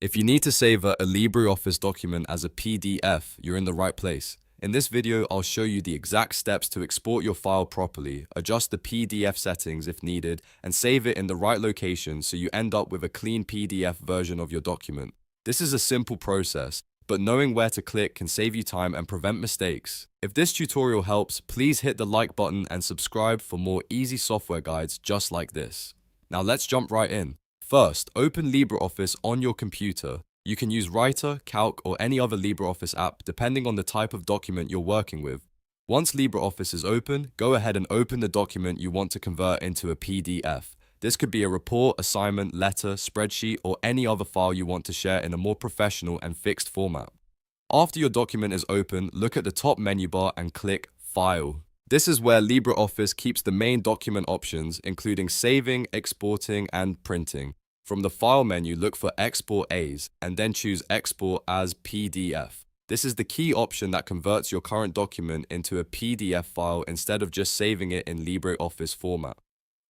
If you need to save a LibreOffice document as a PDF, you're in the right place. In this video, I'll show you the exact steps to export your file properly, adjust the PDF settings if needed, and save it in the right location so you end up with a clean PDF version of your document. This is a simple process, but knowing where to click can save you time and prevent mistakes. If this tutorial helps, please hit the like button and subscribe for more easy software guides just like this. Now let's jump right in. First, open LibreOffice on your computer. You can use Writer, Calc, or any other LibreOffice app depending on the type of document you're working with. Once LibreOffice is open, go ahead and open the document you want to convert into a PDF. This could be a report, assignment, letter, spreadsheet, or any other file you want to share in a more professional and fixed format. After your document is open, look at the top menu bar and click File. This is where LibreOffice keeps the main document options, including saving, exporting, and printing. From the File menu, look for Export As, and then choose Export as PDF. This is the key option that converts your current document into a PDF file instead of just saving it in LibreOffice format.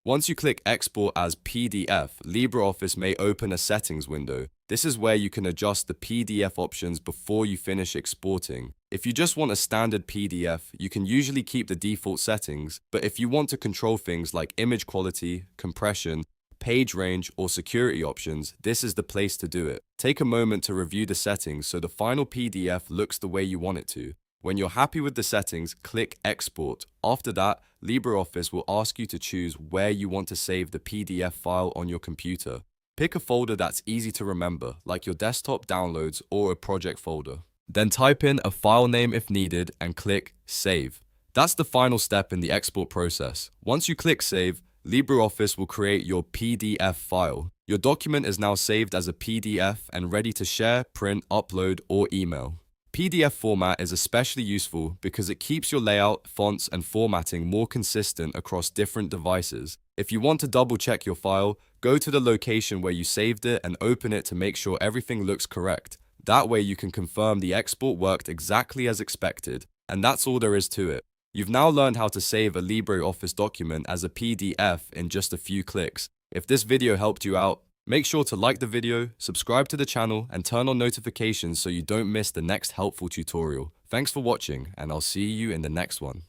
Once you click Export as PDF, LibreOffice may open a settings window. This is where you can adjust the PDF options before you finish exporting. If you just want a standard PDF, you can usually keep the default settings, but if you want to control things like image quality, compression, page range, or security options, this is the place to do it. Take a moment to review the settings so the final PDF looks the way you want it to. When you're happy with the settings, click Export. After that, LibreOffice will ask you to choose where you want to save the PDF file on your computer. Pick a folder that's easy to remember, like your desktop downloads or a project folder. Then type in a file name if needed and click Save. That's the final step in the export process. Once you click Save, LibreOffice will create your PDF file. Your document is now saved as a PDF and ready to share, print, upload, or email. PDF format is especially useful because it keeps your layout, fonts, and formatting more consistent across different devices. If you want to double-check your file, go to the location where you saved it and open it to make sure everything looks correct. That way you can confirm the export worked exactly as expected. And that's all there is to it. You've now learned how to save a LibreOffice document as a PDF in just a few clicks. If this video helped you out, make sure to like the video, subscribe to the channel, and turn on notifications so you don't miss the next helpful tutorial. Thanks for watching, and I'll see you in the next one.